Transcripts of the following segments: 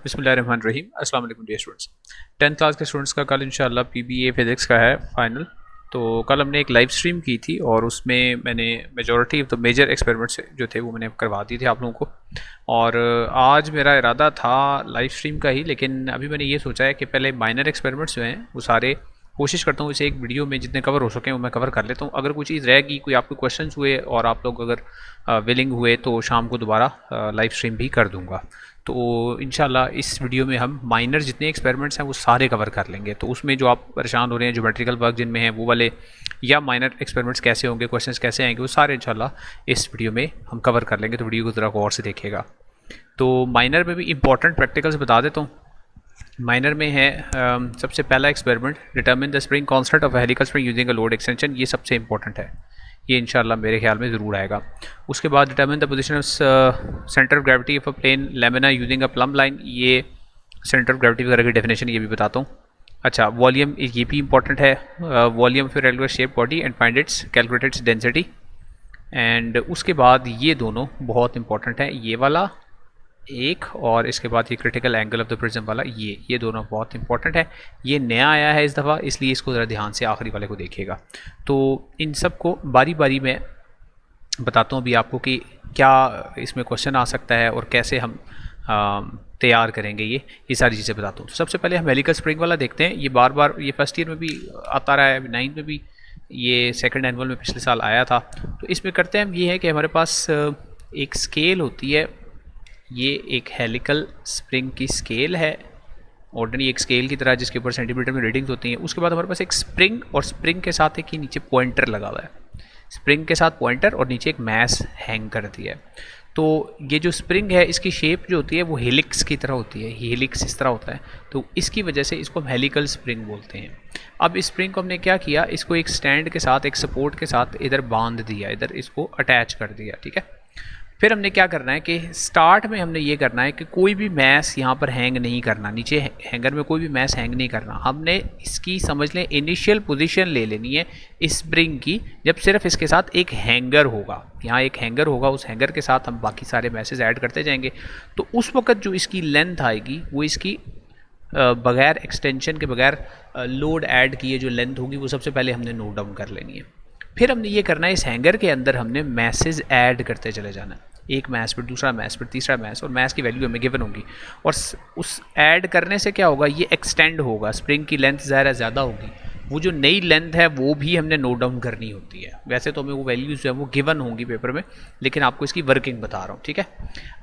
बिस्मिल्लाहिर्रहमानिर्रहीम। अस्सलाम वालेकुम डियर स्टूडेंट्स। 10th क्लास के स्टूडेंट्स का कल इंशाल्लाह पीबीए फिज़िक्स का है फाइनल। तो कल हमने एक लाइव स्ट्रीम की थी और उसमें मैंने majority of the major experiments जो थे वो मैंने करवा दिए थे आप लोगों को। और आज मेरा इरादा था लाइव स्ट्रीम का ही, लेकिन अभी मैंने ये सोचा है कि पहले माइनर एक्सपेरिमेंट्स जो हैं वो सारे कोशिश करता हूँ इसे एक वीडियो में जितने कवर हो सकें वो मैं कवर कर लेता हूँ। अगर कोई चीज़ रहेगी, कोई आपके क्वेश्चंस हुए और आप लोग अगर विलिंग हुए तो शाम को दोबारा लाइव स्ट्रीम भी कर दूँगा। तो इंशाल्लाह इस वीडियो में हम माइनर जितने एक्सपेरिमेंट्स हैं वो सारे कवर कर लेंगे। तो उसमें जो आप परेशान हो रहे हैं, ज्योमेट्रिकल वर्क जिनमें हैं वो वाले, या माइनर एक्सपेरिमेंट्स कैसे होंगे, क्वेश्चंस कैसे आएंगे, वो सारे इंशाल्लाह इस वीडियो में हम कवर कर लेंगे। तो वीडियो को ज़रा गौर से देखिएगा। तो माइनर में भी इंपॉर्टेंट प्रैक्टिकल्स बता देता हूँ। माइनर में है सबसे पहला experiment, determine the spring constant of helical spring using a load extension. ये सबसे इंपॉर्टेंट है, ये इंशाल्लाह मेरे ख्याल में ज़रूर आएगा। उसके बाद determine the position of centre of gravity of a plane lamina using a plumb line. ये सेंटर ऑफ ग्रेविटी वगैरह की डेफिनेशन ये भी बताता हूँ। अच्छा, वॉल्यूम ये भी इंपॉर्टेंट है, volume of regular shape body and find its calculated density. And उसके बाद ये दोनों बहुत इंपॉर्टेंट है, ये वाला एक, और इसके बाद ये critical angle of the prism वाला, ये दोनों बहुत इंपॉर्टेंट है। ये नया आया है इस दफ़ा, इसलिए इसको ज़रा ध्यान से आखिरी वाले को देखिएगा। तो इन सब को बारी बारी में बताता हूँ अभी आपको कि क्या इसमें क्वेश्चन आ सकता है और कैसे हम तैयार करेंगे, ये सारी चीज़ें बताता हूँ। तो सबसे पहले हम हेलिकल स्प्रिंग वाला देखते हैं। ये बार बार ये फर्स्ट ईयर में भी आता रहा है, 9th में भी, ये सेकंड एनुअल में पिछले साल आया था। तो इसमें करते हैं हम ये है कि हमारे पास एक स्केल होती है, ये एक हेलिकल स्प्रिंग की स्केल है, ऑर्डिनरी एक स्केल की तरह जिसके ऊपर सेंटीमीटर में रीडिंग्स होती हैं। उसके बाद हमारे पास एक स्प्रिंग, और स्प्रिंग के साथ एक ही नीचे पॉइंटर लगा हुआ है, स्प्रिंग के साथ पॉइंटर और नीचे एक मैस हैंग कर दिया है। तो ये जो स्प्रिंग है इसकी शेप जो होती है वो हेलिक्स की तरह होती है, हेलिक्स इस तरह होता है, तो इसकी वजह से इसको हम हेलिकल स्प्रिंग बोलते हैं। अब इस स्प्रिंग को हमने क्या किया, इसको एक स्टैंड के साथ, एक सपोर्ट के साथ इधर बांध दिया, इधर इसको अटैच कर दिया, ठीक है। फिर हमने क्या करना है कि स्टार्ट में हमने ये करना है कि कोई भी मैस यहाँ पर हैंग नहीं करना, नीचे हैंगर में कोई भी मैस हैंग नहीं करना। हमने इसकी समझ लें इनिशियल पोजीशन ले लेनी है इस स्प्रिंग की, जब सिर्फ इसके साथ एक हैंगर होगा, यहाँ एक हैंगर होगा, उस हैंगर के साथ हम बाकी सारे मैसेज ऐड करते जाएंगे। तो उस वक्त जो इसकी लेंथ आएगी वो इसकी बगैर एक्सटेंशन के, बगैर लोड ऐड किए जो लेंथ होगी वो सबसे पहले हमने नोट डाउन कर लेनी है। फिर हमने ये करना है, इस हैंगर के अंदर हमने मैसेज ऐड करते चले जाना है, एक मैस फिर दूसरा मैस फिर तीसरा मैस, और मैस की वैल्यू हमें गिवन होगी। और उस ऐड करने से क्या होगा, ये एक्सटेंड होगा, स्प्रिंग की लेंथ ज़्यादा होगी। वो जो नई लेंथ है वो भी हमने नोट डाउन करनी होती है। वैसे तो हमें वो वैल्यूज़ जो है वो गिवन होंगी पेपर में, लेकिन आपको इसकी वर्किंग बता रहा हूँ, ठीक है।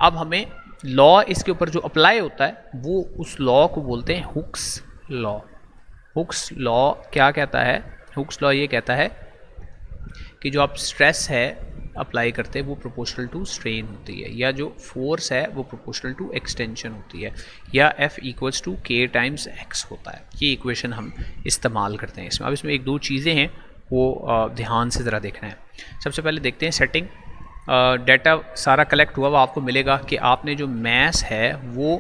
अब हमें लॉ इसके ऊपर जो अप्लाई होता है वो, उस लॉ को बोलते हैं हुक्स लॉ। हुक्स लॉ क्या कहता है, हुक्स लॉ ये कहता है कि जो आप स्ट्रेस है अप्लाई करते हैं वो प्रोपोर्शनल टू स्ट्रेन होती है, या जो फोर्स है वो प्रोपोर्शनल टू एक्सटेंशन होती है, या F equals to K times X होता है। ये इक्वेशन हम इस्तेमाल करते हैं इसमें। अब इसमें एक दो चीज़ें हैं वो ध्यान से ज़रा देखना है। सबसे पहले देखते हैं सेटिंग। डाटा सारा कलेक्ट हुआ, वो आपको मिलेगा कि आपने जो मैस है वो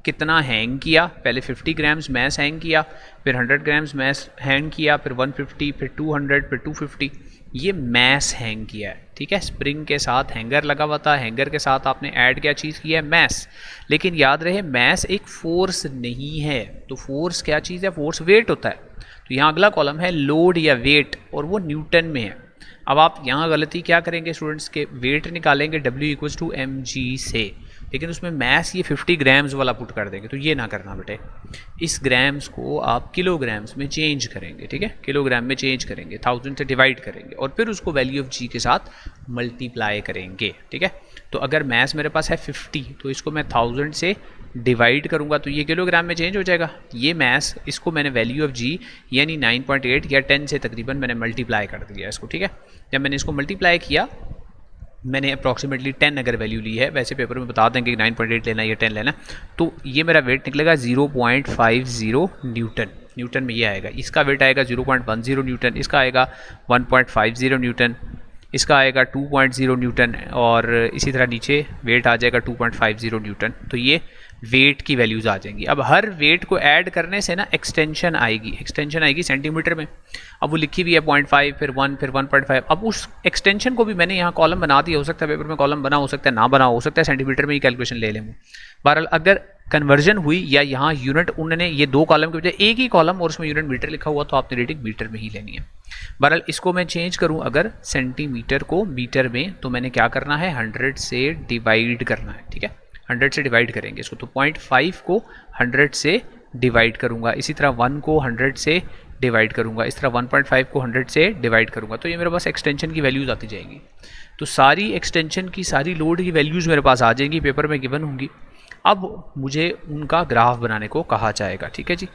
कितना हैंग किया। पहले 50 ग्राम्स मैस हैंग किया, फिर 100 ग्राम्स मैस हैंग किया, फिर 150, फिर 200, फिर 250, ये मैस हैंग किया है, ठीक है। स्प्रिंग के साथ हैंगर लगा हुआ था, हैंगर के साथ आपने ऐड क्या चीज़ किया है, मैस। लेकिन याद रहे मैस एक फोर्स नहीं है। तो फोर्स क्या चीज़ है, फोर्स वेट होता है। तो यहाँ अगला कॉलम है लोड या वेट, और वो न्यूटन में है। अब आप यहाँ गलती क्या करेंगे स्टूडेंट्स के, वेट निकालेंगे W इक्वल्स टू mg से, लेकिन उसमें मैस ये 50 ग्राम्स वाला पुट कर देंगे। तो ये ना करना बेटे, इस ग्राम्स को आप किलोग्राम्स में चेंज करेंगे, ठीक है, किलोग्राम में चेंज करेंगे, 1000 से डिवाइड करेंगे और फिर उसको वैल्यू ऑफ जी के साथ मल्टीप्लाई करेंगे, ठीक है। तो अगर मैस मेरे पास है 50, तो इसको मैं 1000 से डिवाइड करूंगा तो ये किलोग्राम में चेंज हो जाएगा। ये मैस, इसको मैंने वैल्यू ऑफ जी यानी 9.8 या 10 से तकरीबन मैंने मल्टीप्लाई कर दिया इसको, ठीक है। जब मैंने इसको मल्टीप्लाई किया, मैंने अप्रॉक्सीमेटली 10 अगर वैल्यू ली है, वैसे पेपर में बता देंगे कि 9.8 लेना या 10 लेना, तो ये मेरा वेट निकलेगा 0.50 न्यूटन। न्यूटन में ये आएगा, इसका वेट आएगा 0.10 न्यूटन, इसका आएगा 1.50 न्यूटन, इसका आएगा 2.0 न्यूटन, और इसी तरह नीचे वेट आ जाएगा 2.50 न्यूटन। तो ये वेट की वैल्यूज़ आ जाएंगी। अब हर वेट को ऐड करने से ना एक्सटेंशन आएगी सेंटीमीटर में। अब वो लिखी हुई है 0.5, फिर 1, फिर 1.5। अब उस एक्सटेंशन को भी मैंने यहाँ कॉलम बना दिया, हो सकता है पेपर में कॉलम बना, हो सकता है ना बना, हो सकता है सेंटीमीटर में ही कैलकुलेशन ले लें। बहरहाल अगर कन्वर्जन हुई या यहाँ यूनिट उन्होंने ये दो कॉलम के बजाय एक ही कॉलम और उसमें यूनिट मीटर लिखा हुआ तो आपने रीडिंग मीटर में ही लेनी है। बहरहाल इसको मैं चेंज करूँ अगर सेंटीमीटर को मीटर में, तो मैंने क्या करना है 100 से डिवाइड करना है, ठीक है 100 से डिवाइड करेंगे इसको, तो 0.5 को 100 से डिवाइड करूँगा, इसी तरह 1 को 100 से डिवाइड करूँगा, इस तरह 1.5 को 100 से डिवाइड करूँगा, तो ये मेरे पास एक्सटेंशन की वैल्यूज़ आती जाएंगी। तो सारी एक्सटेंशन की सारी लोड की वैल्यूज़ मेरे पास आ जाएंगी, पेपर में गिवन होंगी। अब मुझे उनका ग्राफ बनाने को कहा जाएगा, ठीक है जी।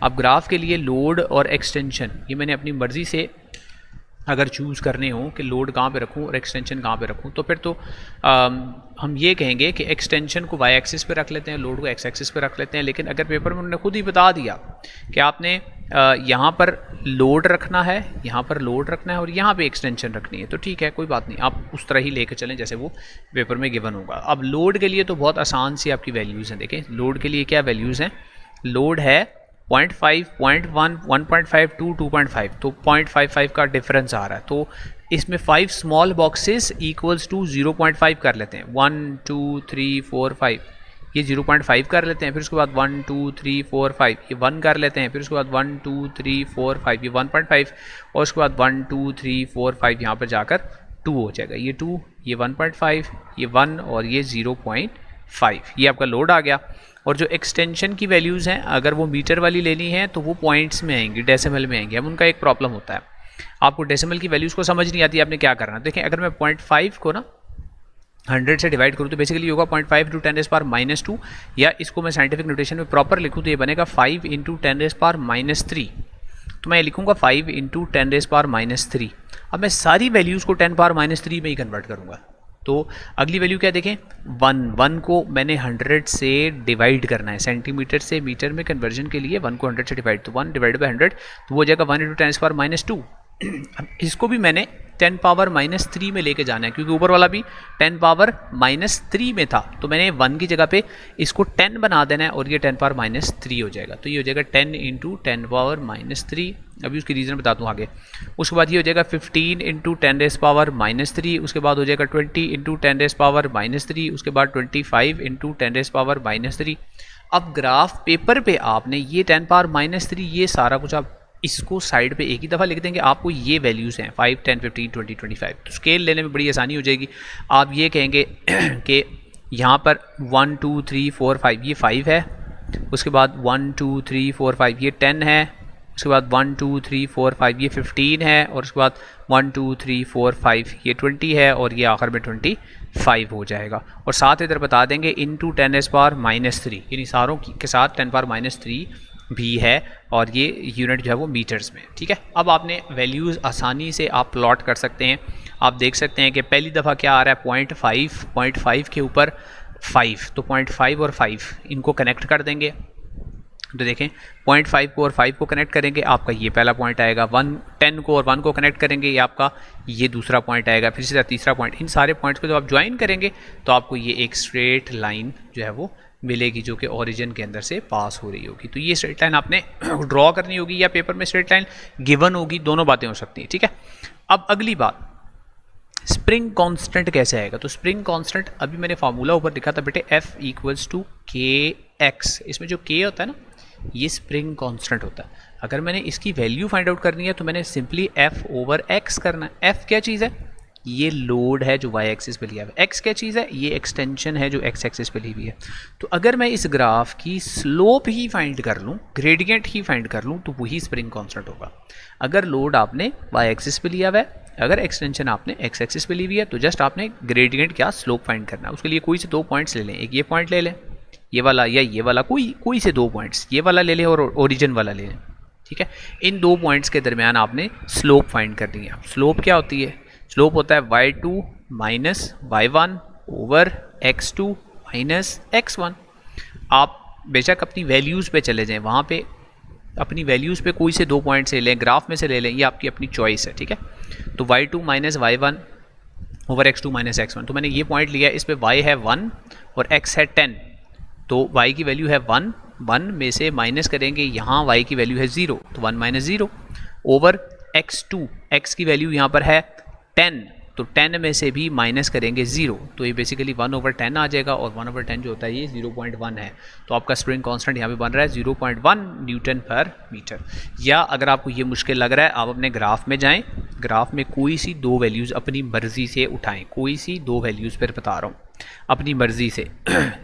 अब ग्राफ के लिए लोड और एक्सटेंशन ये मैंने अपनी मर्ज़ी से अगर चूज़ करने हो कि लोड कहाँ पे रखूँ और एक्सटेंशन कहाँ पे रखूँ, तो फिर तो हम ये कहेंगे कि एक्सटेंशन को वाई एक्सिस पे रख लेते हैं, लोड को एक्स एक्सिस पे रख लेते हैं। लेकिन अगर पेपर में उन्होंने खुद ही बता दिया कि आपने यहाँ पर लोड रखना है, यहाँ पर लोड रखना है और यहाँ पे एक्सटेंशन रखनी है, तो ठीक है कोई बात नहीं, आप उस तरह ही लेकर चलें जैसे वो पेपर में गिवन होगा। अब लोड के लिए तो बहुत आसान सी आपकी वैल्यूज़ हैं। देखें लोड के लिए क्या वैल्यूज़ हैं, लोड है 0.5, 0.1, 1.5 to 2.5, तो 0.55 का डिफरेंस आ रहा है, तो इसमें 5 स्मॉल बॉक्सेस इक्वल्स टू 0.5 कर लेते हैं, 1 2 3 4 5 ये 0.5 कर लेते हैं, फिर उसके बाद 1 2 3 4 5 ये 1 कर लेते हैं, फिर उसके बाद 1 2 3 4 5 ये 1.5 और उसके बाद 1 2 3 4 5 यहाँ पर जाकर 2 हो जाएगा, ये 2 ये 1.5 ये 1 और ये 0.5, ये आपका लोड आ गया। और जो एक्सटेंशन की वैल्यूज़ हैं अगर वो मीटर वाली लेनी है तो वो पॉइंट्स में आएंगी, डेसिमल में आएंगी। अब उनका एक प्रॉब्लम होता है, आपको डेसिमल की वैल्यूज़ को समझ नहीं आती, आपने क्या करना है, देखें अगर मैं 0.5 को ना 100 से डिवाइड करूँ तो बेसिकली होगा 0.5 × 10⁻⁻², या इसको मैं साइंटिफिक नोटेशन में प्रॉपर लिखूँ तो ये बनेगा 5 × 10⁻⁻3, तो मैं लिखूँगा 5 × 10⁻⁻3। अब मैं सारी वैल्यूज़ को 10⁻⁻3 में ही कन्वर्ट करूँगा, तो अगली वैल्यू क्या देखें 1 को मैंने 100 से डिवाइड करना है, सेंटीमीटर से मीटर में कन्वर्जन के लिए 1 को 100 से डिवाइड, तो 1 डिवाइड बाई 100 तो वो हो जाएगा 1 × 10⁻⁻2। अब इसको भी मैंने 10⁻⁻3 में लेके जाना है क्योंकि ऊपर वाला भी 10⁻⁻3 में था, तो मैंने 1 की जगह पे इसको 10 बना देना है और ये 10⁻⁻3 हो जाएगा, तो ये हो जाएगा 10 × 10⁻3। अभी उसकी रीज़न बता दूँ आगे। उसके बाद ये हो जाएगा 15 × 10⁻3, उसके बाद हो जाएगा 20 × 10⁻3, उसके बाद 25 × 10⁻3। अब ग्राफ पेपर पे आपने ये 10⁻3 ये सारा कुछ आप इसको साइड पे एक ही दफ़ा लिख देंगे, आपको ये वैल्यूज़ हैं 5 10 15 20 25, तो स्केल लेने में बड़ी आसानी हो जाएगी। आप ये कहेंगे कि यहाँ पर 1 2 3 4 5 ये 5 है, उसके बाद 1 2 3 4 5 ये 10 है, उसके बाद 1 2 3 4 5 ये 15 है, और उसके बाद 1 2 3 4 5 ये 20 है, और ये आखिर में 25 हो जाएगा। और साथ इधर बता देंगे इंटू 10⁻⁻3, यानी सारों के साथ 10⁻⁻3 भी है, और ये यूनिट जो है वो मीटर्स में, ठीक है। अब आपने वैल्यूज़ आसानी से आप प्लॉट कर सकते हैं। आप देख सकते हैं कि पहली दफ़ा क्या आ रहा है 0.5 के ऊपर 5, तो 0.5 और 5 इनको कनेक्ट कर देंगे, तो देखें 0.5 को और 5 को कनेक्ट करेंगे, आपका ये पहला पॉइंट आएगा। 10 को और 1 को कनेक्ट करेंगे, ये आपका ये दूसरा पॉइंट आएगा, फिर सीधा तीसरा पॉइंट। इन सारे पॉइंट्स को जब आप ज्वाइन करेंगे तो आपको ये एक स्ट्रेट लाइन जो है वो मिलेगी जो कि ओरिजिन के अंदर से पास हो रही होगी। तो ये स्ट्रेट लाइन आपने ड्रॉ करनी होगी या पेपर में स्ट्रेट लाइन गिवन होगी, दोनों बातें हो सकती हैं, ठीक है। अब अगली बात, स्प्रिंग कांस्टेंट कैसे आएगा। तो स्प्रिंग कांस्टेंट अभी मैंने फार्मूला ऊपर लिखा था बेटे, F = kx। इसमें जो k होता है ना, ये स्प्रिंग कांस्टेंट होता है। अगर मैंने इसकी वैल्यू फाइंड आउट करनी है तो मैंने सिंपली F/x करना है। F क्या चीज़ है, ये लोड है जो वाई एक्सिस पे लिया हुआ है। एक्स क्या चीज़ है, ये एक्सटेंशन है जो एक्स एक्सिस पे ली हुई है। तो अगर मैं इस ग्राफ की स्लोप ही फाइंड कर लूँ, ग्रेडियंट ही फाइंड कर लूँ, तो वही स्प्रिंग कांस्टेंट होगा। अगर लोड आपने वाई एक्सिस पे लिया हुआ है, अगर एक्सटेंशन आपने एक्स एक्सिस पे ली हुई है, तो जस्ट आपने ग्रेडियंट क्या स्लोप फाइंड करना है। उसके लिए कोई से दो पॉइंट्स ले लें, एक ये पॉइंट ले लें, ये वाला या ये वाला, कोई से दो पॉइंट्स, ये वाला ले लें और ओरिजिन वाला ले लें, ठीक है। इन दो पॉइंट्स के दरमियान आपने स्लोप फाइंड करनी है। स्लोप क्या होती है, स्लोप होता है y2 minus y1 over x2 minus x1। आप बेशक अपनी वैल्यूज़ पे चले जाएं, वहाँ पे अपनी वैल्यूज़ पे कोई से दो पॉइंट से लें, ग्राफ में से ले लें, ये आपकी अपनी चॉइस है, ठीक है। तो y2 minus y1 over x2 minus x1, तो मैंने ये पॉइंट लिया, इस पर y है 1 और x है 10, तो y की वैल्यू है 1 में से माइनस करेंगे, यहाँ y की वैल्यू है 0, तो 1 - 0 ओवर x2, x की वैल्यू यहाँ पर है 10, तो 10 में से भी माइनस करेंगे 0, तो ये बेसिकली 1/10 आ जाएगा, और 1/10 जो होता है ये 0.1 है। तो आपका स्प्रिंग कांस्टेंट यहाँ पे बन रहा है 0.1 न्यूटन पर मीटर। या अगर आपको ये मुश्किल लग रहा है, आप अपने ग्राफ में जाएं, ग्राफ में कोई सी 2 वैल्यूज़ अपनी मर्ज़ी से उठाएं, कोई सी 2 वैल्यूज़ पर बता रहा हूँ अपनी मर्ज़ी से।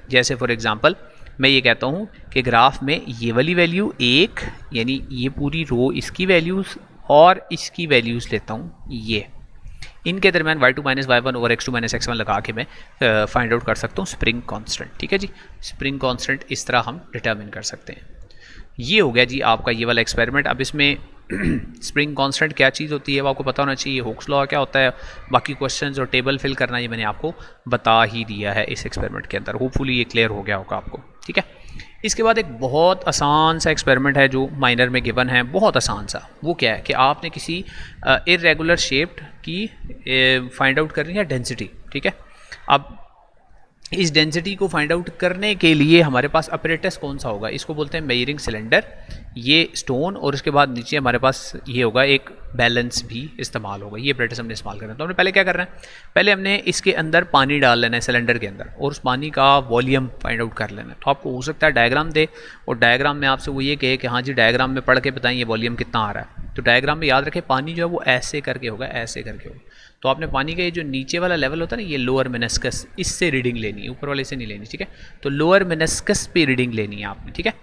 जैसे फॉर एग्ज़ाम्पल मैं ये कहता हूँ कि ग्राफ में ये वाली वैल्यू 1, यानी ये पूरी रो इसकी वैल्यूज़ और इसकी वैल्यूज़ लेता हूँ, ये इनके दरमियान y2 minus y1 over x2 minus x1 लगा के मैं फाइंड आउट कर सकता हूँ स्प्रिंग कांस्टेंट। ठीक है जी, स्प्रिंग कांस्टेंट इस तरह हम डिटर्मिन कर सकते हैं। ये हो गया जी आपका ये वाला एक्सपेरिमेंट। अब इसमें स्प्रिंग कांस्टेंट क्या चीज़ होती है वो आपको पता होना चाहिए, हुक्स लॉ क्या होता है, बाकी क्वेश्चंस और टेबल फिल करना ये मैंने आपको बता ही दिया है इस एक्सपेरिमेंट के अंदर। होपफुली ये क्लियर हो गया होगा आपको। ठीक है, इसके बाद एक बहुत आसान सा एक्सपेरिमेंट है जो माइनर में गिवन है, बहुत आसान सा। वो क्या है कि आपने किसी इरेगुलर शेप्ड की फाइंड आउट करनी है डेंसिटी। ठीक है, अब इस डेंसिटी को फाइंड आउट करने के लिए हमारे पास अपरेटस कौन सा होगा, इसको बोलते हैं मेजरिंग सिलेंडर, ये स्टोन, और उसके बाद नीचे हमारे पास ये होगा एक बैलेंस भी इस्तेमाल होगा। ये अपरेटस हमने इस्तेमाल करना है। तो हमने पहले क्या करना है, पहले हमने इसके अंदर पानी डाल लेना है सिलेंडर के अंदर, और उस पानी का वॉल्यूम फाइंड आउट कर लेना है। तो आपको हो सकता है डायग्राम दे, और डायग्राम में आपसे वो ये कहे कि हाँ जी डायग्राम में पढ़ के बताएं ये वॉल्यूम कितना आ रहा है। तो डायग्राम में याद रखें पानी जो है वो ऐसे करके होगा, ऐसे करके होगा। तो आपने पानी का ये जो नीचे वाला लेवल होता है ना, ये लोअर मेनिस्कस, इससे रीडिंग लेनी है, ऊपर वाले से नहीं लेनी। ठीक है, तो लोअर मेनिस्कस पे रीडिंग लेनी है आपने। ठीक है,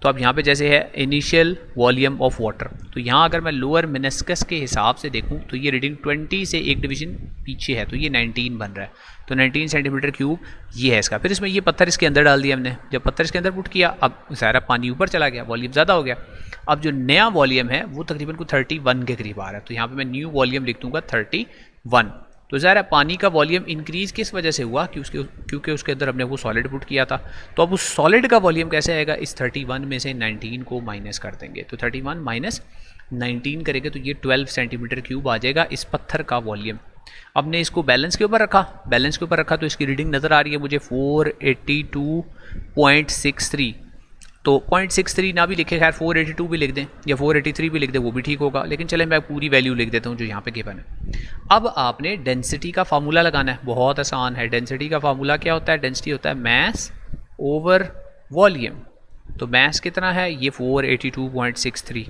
तो अब यहाँ पे जैसे है इनिशियल वॉल्यूम ऑफ वाटर, तो यहाँ अगर मैं लोअर मेनिस्कस के हिसाब से देखूँ तो ये रीडिंग 20 से एक डिवीजन पीछे है, तो ये 19 बन रहा है। तो 19 सेंटीमीटर क्यूब ये है इसका। फिर इसमें ये पत्थर इसके अंदर डाल दिया हमने, जब पत्थर इसके अंदर पुट किया, अब सारा पानी ऊपर चला गया, वॉल्यूम ज़्यादा हो गया। अब जो नया वॉल्यूम है वो तकरीबन को 31 के करीब आ रहा है, तो यहाँ पे मैं न्यू वॉल्यूम लिख दूंगा 31। तो ज़ाहिर है पानी का वॉल्यूम इंक्रीज़ किस वजह से हुआ, क्योंकि उसके अंदर हमने वो सॉलिड पुट किया था। तो अब उस सॉलिड का वॉल्यूम कैसे आएगा, इस 31 में से 19 को माइनस कर देंगे, तो 31 माइनस 19 करेंगे तो ये 12 सेंटीमीटर क्यूब आ जाएगा इस पत्थर का वॉल्यूम। अब ने इसको बैलेंस के ऊपर रखा, बैलेंस के ऊपर रखा तो इसकी रीडिंग नज़र आ रही है मुझे 482.63। तो 0.63 ना भी लिखे, खैर 482 भी लिख दें या 483 भी लिख दें, वो भी ठीक होगा, लेकिन चले मैं पूरी वैल्यू लिख देता हूँ जो यहाँ पे गिवन है। अब आपने डेंसिटी का फार्मूला लगाना है, बहुत आसान है। डेंसिटी का फार्मूला क्या होता है, डेंसिटी होता है मैस ओवर वॉल्यूम। तो मैस कितना है, ये 482.63।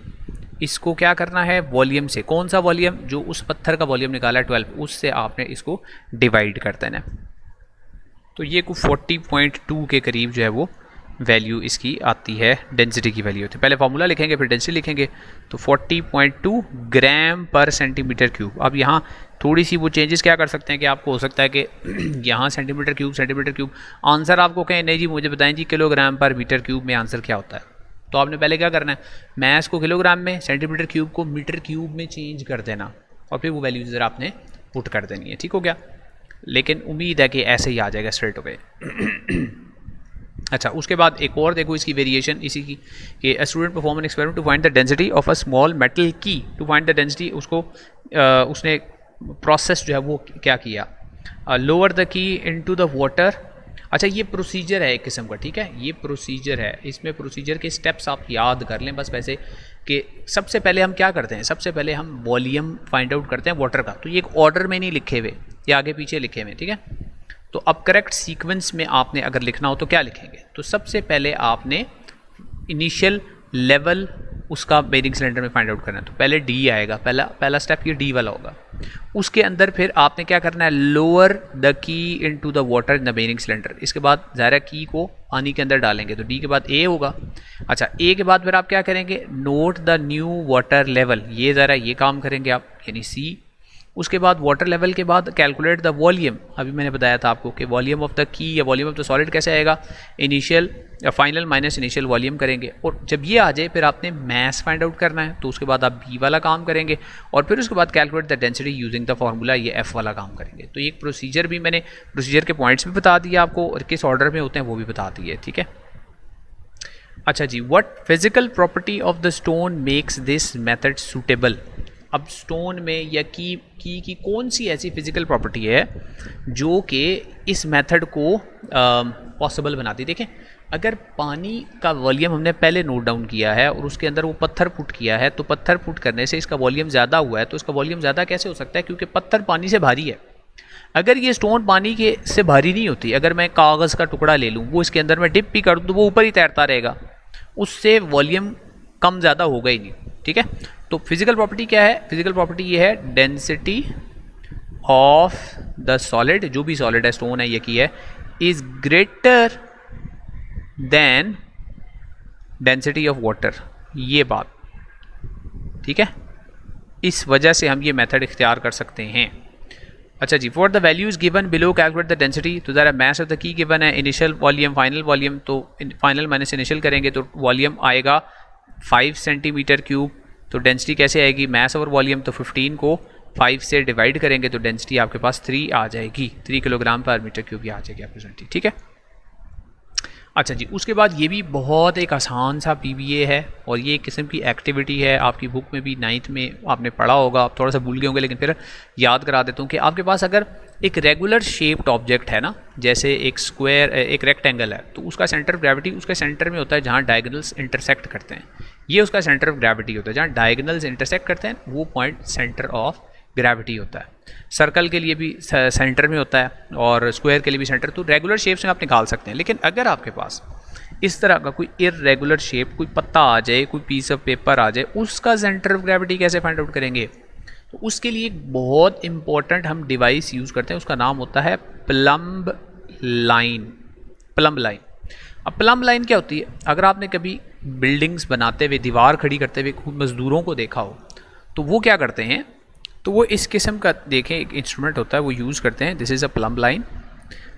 इसको क्या करना है, वॉल्यूम से, कौन सा वॉल्यूम, जो उस पत्थर का वॉल्यूम निकाला है 12, उससे आपने इसको डिवाइड कर देना है। तो ये को 40.2 के करीब जो है वो वैल्यू इसकी आती है, डेंसिटी की वैल्यू होती है। पहले फार्मूला लिखेंगे फिर डेंसिटी लिखेंगे, तो 40.2 ग्राम पर सेंटीमीटर क्यूब। अब यहाँ थोड़ी सी वो चेंजेस क्या कर सकते हैं कि आपको हो सकता है कि यहाँ सेंटीमीटर क्यूब आंसर आपको कहें नहीं जी मुझे बताएं जी किलोग्राम पर मीटर क्यूब में आंसर क्या होता है। तो आपने पहले क्या करना है, मैस को किलोग्राम में, सेंटीमीटर क्यूब को मीटर क्यूब में चेंज कर देना, और फिर वो वैल्यू ज़रा आपने पुट कर देनी है। ठीक हो गया, लेकिन उम्मीद है कि ऐसे ही आ जाएगा स्ट्रेट अवे। अच्छा, उसके बाद एक और देखो इसकी वेरिएशन इसी की, कि a student perform an experiment to find the density of a small metal key. To find the density, उसको उसने प्रोसेस जो है वो क्या किया, lower the key into the water. अच्छा, ये प्रोसीजर है एक किस्म का, ठीक है, ये प्रोसीजर है। इसमें प्रोसीजर के स्टेप्स आप याद कर लें बस वैसे, कि सबसे पहले हम क्या करते हैं, सबसे पहले हम वॉल्यूम फाइंड आउट करते हैं वाटर का। तो ये एक ऑर्डर में नहीं लिखे हुए, ये आगे पीछे लिखे हुए, ठीक है। तो अब करेक्ट सीक्वेंस में आपने अगर लिखना हो तो क्या लिखेंगे, तो सबसे पहले आपने इनिशियल लेवल उसका बेरिंग सिलेंडर में फाइंड आउट करना है। तो पहले डी आएगा, पहला स्टेप ये डी वाला होगा। उसके अंदर फिर आपने क्या करना है, lower the key into the water in the bearing cylinder. इसके बाद ज़ाहिर की को पानी के अंदर डालेंगे, तो डी के बाद ए होगा। अच्छा, ए के बाद फिर आप क्या करेंगे, note the new water level, ये ज़रा ये काम करेंगे आप, यानी सी। उसके बाद वाटर लेवल के बाद कैलकुलेट द वॉल्यूम। अभी मैंने बताया था आपको कि वॉल्यूम ऑफ द की या वॉल्यूम ऑफ द सॉलिड कैसे आएगा, इनिशियल या फाइनल माइनस इनिशियल वॉल्यूम करेंगे। और जब ये आ जाए फिर आपने मैस फाइंड आउट करना है, तो उसके बाद आप बी वाला काम करेंगे, और फिर उसके बाद calculate the density using the formula, ये एफ वाला काम करेंगे। तो ये एक प्रोसीजर भी मैंने प्रोसीजर के पॉइंट्स भी बता दिया आपको, और किस ऑर्डर में होते हैं वो भी बता दिए, ठीक है। अच्छा जी, what physical property of the stone makes this method suitable. अब स्टोन में या की कौन सी ऐसी फिजिकल प्रॉपर्टी है जो कि इस मेथड को पॉसिबल बनाती है। देखें, अगर पानी का वॉल्यूम हमने पहले नोट डाउन किया है और उसके अंदर वो पत्थर पुट किया है, तो पत्थर पुट करने से इसका वॉल्यूम ज़्यादा हुआ है, तो इसका वॉल्यूम ज़्यादा कैसे हो सकता है? क्योंकि पत्थर पानी से भारी है। अगर ये स्टोन पानी के से भारी नहीं होती, अगर मैं कागज़ का टुकड़ा ले लूँ, वो इसके अंदर मैं डिप भी कर दूँ तो वो ऊपर ही तैरता रहेगा, उससे वॉल्यूम कम ज़्यादा होगा ही नहीं। ठीक है, तो फिजिकल प्रॉपर्टी क्या है? फिजिकल प्रॉपर्टी ये है डेंसिटी ऑफ द सॉलिड, जो भी सॉलिड है, स्टोन है, ये की है, is greater than density of water. ये बात ठीक है, इस वजह से हम ये मेथड इख्तियार कर सकते हैं। अच्छा जी, for the values given below calculate the density. तो ज़रा मैथ ऑफ द की गिवन है, इनिशियल वॉल्यूम, फाइनल वॉल्यूम, तो फाइनल माइनस इनिशियल करेंगे तो वॉल्यूम आएगा 5 सेंटीमीटर क्यूब। तो डेंसिटी कैसे आएगी? मैस ओवर वॉल्यूम, तो 15 को 5 से डिवाइड करेंगे तो डेंसिटी आपके पास 3 आ जाएगी, 3 किलोग्राम पर मीटर क्यूब ये आ जाएगी आपकी डेंसिटी। ठीक है, अच्छा जी, उसके बाद ये भी बहुत एक आसान सा पीबीए है और ये एक किस्म की एक्टिविटी है, आपकी बुक में भी 9th में आपने पढ़ा होगा, आप थोड़ा सा भूल गए होंगे, लेकिन फिर याद करा देता हूँ कि आपके पास अगर एक रेगुलर शेप्ड ऑब्जेक्ट है ना, जैसे एक स्क्वायर, एक रेक्टेंगल है, तो उसका सेंटर ऑफ ग्रेविटी उसके सेंटर में होता है जहाँ डायगोनल्स इंटरसेक्ट करते हैं। ये उसका सेंटर ऑफ ग्रेविटी होता है, जहाँ डायगोनल्स इंटरसेक्ट करते हैं वो पॉइंट सेंटर ऑफ ग्रेविटी होता है। सर्कल के लिए भी सेंटर में होता है और स्क्वायर के लिए भी सेंटर। तो रेगुलर शेप से आप निकाल सकते हैं, लेकिन अगर आपके पास इस तरह का कोई इर्रेगुलर शेप, कोई पत्ता आ जाए, कोई पीस ऑफ पेपर आ जाए, उसका सेंटर ऑफ ग्रेविटी कैसे फाइंड आउट करेंगे? तो उसके लिए एक बहुत इंपॉर्टेंट हम डिवाइस यूज़ करते हैं, उसका नाम होता है प्लम्ब लाइन। Plumb line. अब प्लम्ब लाइन क्या होती है? अगर आपने कभी बिल्डिंग्स बनाते हुए, दीवार खड़ी करते हुए खूब मज़दूरों को देखा हो, तो वो क्या करते हैं, तो वो इस किस्म का देखें एक इंस्ट्रूमेंट होता है, वो यूज़ करते हैं, this is a plumb line.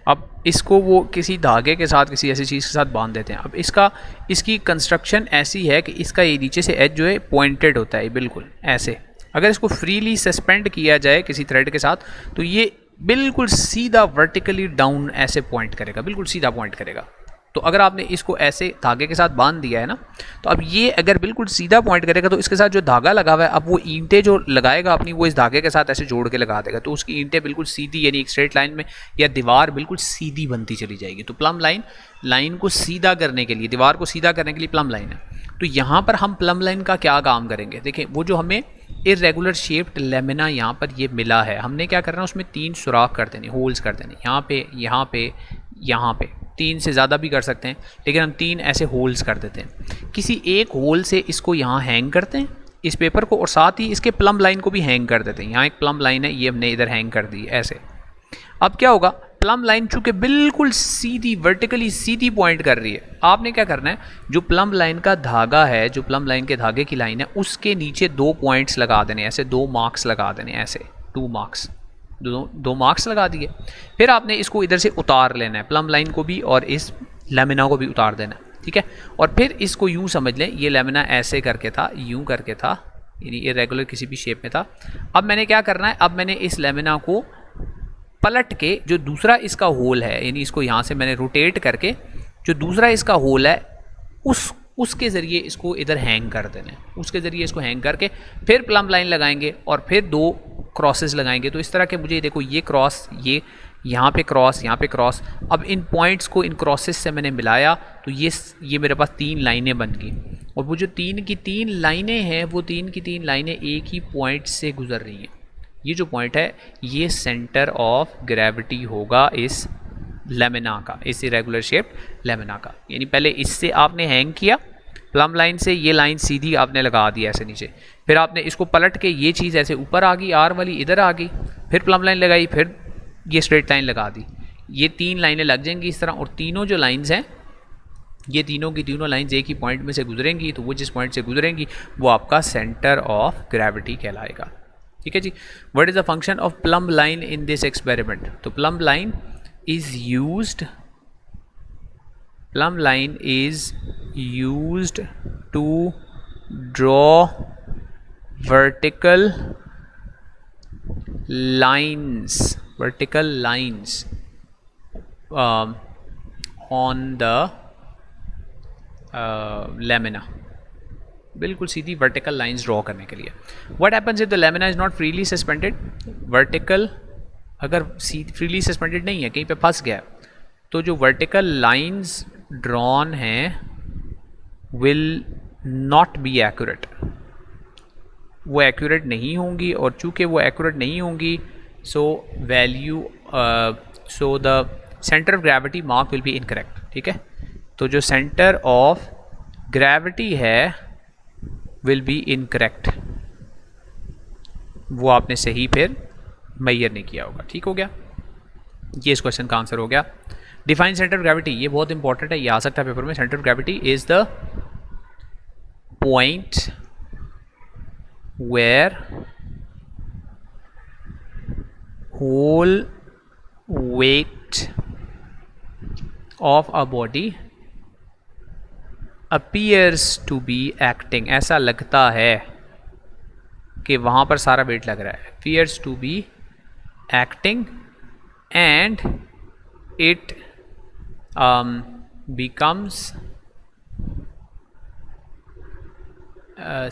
अब इसको वो किसी धागे के साथ, किसी ऐसी चीज़ के साथ बांध देते हैं। अब इसकी कंस्ट्रक्शन ऐसी है कि इसका ये नीचे से एज जो है पॉइंटेड होता है, बिल्कुल ऐसे। अगर इसको फ्रीली सस्पेंड किया जाए किसी थ्रेड के साथ, तो ये बिल्कुल सीधा वर्टिकली डाउन ऐसे पॉइंट करेगा, बिल्कुल सीधा पॉइंट करेगा। तो अगर आपने इसको ऐसे धागे के साथ बांध दिया है ना, तो अब ये अगर बिल्कुल सीधा पॉइंट करेगा, तो इसके साथ जो धागा लगा हुआ है, अब वो ईंटें जो लगाएगा अपनी, वो इस धागे के साथ ऐसे जोड़ के लगा देगा, तो उसकी ईंटें बिल्कुल सीधी, यानी एक स्ट्रेट लाइन में, या दीवार बिल्कुल सीधी बनती चली जाएगी। तो प्लम्ब लाइन को सीधा करने के लिए, दीवार को सीधा करने के लिए प्लम्ब लाइन है। तो यहाँ पर हम प्लम्ब लाइन का क्या काम करेंगे? देखें, वो जो हमें इरेगुलर शेप्ड लेमिना यहाँ पर ये मिला है, हमने क्या करना है, उसमें 3 सुराख कर देने, होल्स कर देने, यहाँ पे, यहाँ पे, यहाँ पे। 3 से ज़्यादा भी कर सकते हैं, लेकिन हम 3 ऐसे होल्स कर देते हैं। किसी एक होल से इसको यहाँ हैंग करते हैं, इस पेपर को, और साथ ही इसके प्लम्ब लाइन को भी हैंग कर देते हैं। यहाँ एक प्लम्ब लाइन है, ये हमने इधर हैंग कर दी ऐसे। अब क्या होगा? प्लम्ब लाइन चूँकि बिल्कुल सीधी, वर्टिकली सीधी पॉइंट कर रही है, आपने क्या करना है, जो प्लम्ब लाइन का धागा है, जो प्लम्ब लाइन के धागे की लाइन है, उसके नीचे 2 पॉइंट्स लगा देने, ऐसे 2 मार्क्स लगा देने, ऐसे 2 मार्क्स, दो मार्क्स लगा दिए। फिर आपने इसको इधर से उतार लेना है, प्लम्ब लाइन को भी और इस लेमिना को भी उतार देना है, ठीक है। और फिर इसको यूँ समझ लें, ये लेमिना ऐसे करके था, यूँ करके था, यानी इरेगुलर किसी भी शेप में था। अब मैंने क्या करना है, अब मैंने इस लेमिना को पलट के, जो दूसरा इसका होल है, यानी इसको यहाँ से मैंने रोटेट करके, जो दूसरा इसका होल है, उसके ज़रिए इसको इधर हैंग कर देना है। उसके ज़रिए इसको हैंग करके फिर प्लम्ब लाइन लगाएंगे और फिर 2 क्रॉसेस लगाएंगे। तो इस तरह के, मुझे देखो, ये क्रॉस, ये यहाँ पे क्रॉस, यहाँ पे क्रॉस। अब इन पॉइंट्स को इन क्रॉसेस से मैंने मिलाया, तो ये मेरे पास 3 लाइनें बन गई। और वो जो 3 की 3 लाइनें हैं, वो 3 की 3 लाइनें एक ही पॉइंट से गुजर रही हैं। ये जो पॉइंट है, ये सेंटर ऑफ ग्रेविटी होगा इस लेमिना का, इस इरेगुलर शेप लेमिना का। यानी पहले इससे आपने हैंग किया प्लम्ब लाइन से, ये लाइन सीधी आपने लगा दी ऐसे नीचे, फिर आपने इसको पलट के, ये चीज़ ऐसे ऊपर आ गई, आर वाली इधर आ गई, फिर प्लम्ब लाइन लगाई, फिर ये स्ट्रेट लाइन लगा दी। ये 3 लाइनें लग जाएंगी इस तरह, और तीनों जो लाइन्स हैं, ये तीनों की तीनों लाइन्स एक ही पॉइंट में से गुजरेंगी। तो वो जिस पॉइंट से गुजरेंगी वो आपका सेंटर ऑफ ग्रेविटी कहलाएगा। ठीक है जी। What is the function of plumb line in this experiment? तो plumb line is used to draw vertical lines on the lamina, बिल्कुल सीधी वर्टिकल लाइंस ड्रॉ करने के लिए। What happens if the lamina is not freely suspended? Vertical अगर freely suspended नहीं है, कहीं पे फंस गया, तो जो वर्टिकल लाइंस ड्रॉन हैं विल नॉट बी एक्यूरेट, वो एक्यूरेट नहीं होंगी, और चूँकि वो एक्यूरेट नहीं होंगी so value so the centre of gravity mark will be incorrect. ठीक है, तो जो सेंटर ऑफ ग्रेविटी है विल बी इनकरेक्ट, वो आपने सही फिर मैयर नहीं किया होगा। ठीक हो गया, ये इस क्वेश्चन का आंसर हो गया। डिफाइन सेंटर ऑफ ग्रेविटी, ये बहुत इंपॉर्टेंट है, ये आ सकता है पेपर में। Centre of gravity is the point where whole weight of a body appears to be acting, ऐसा लगता है कि वहाँ पर सारा वेट लग रहा है, appears to be acting and it becomes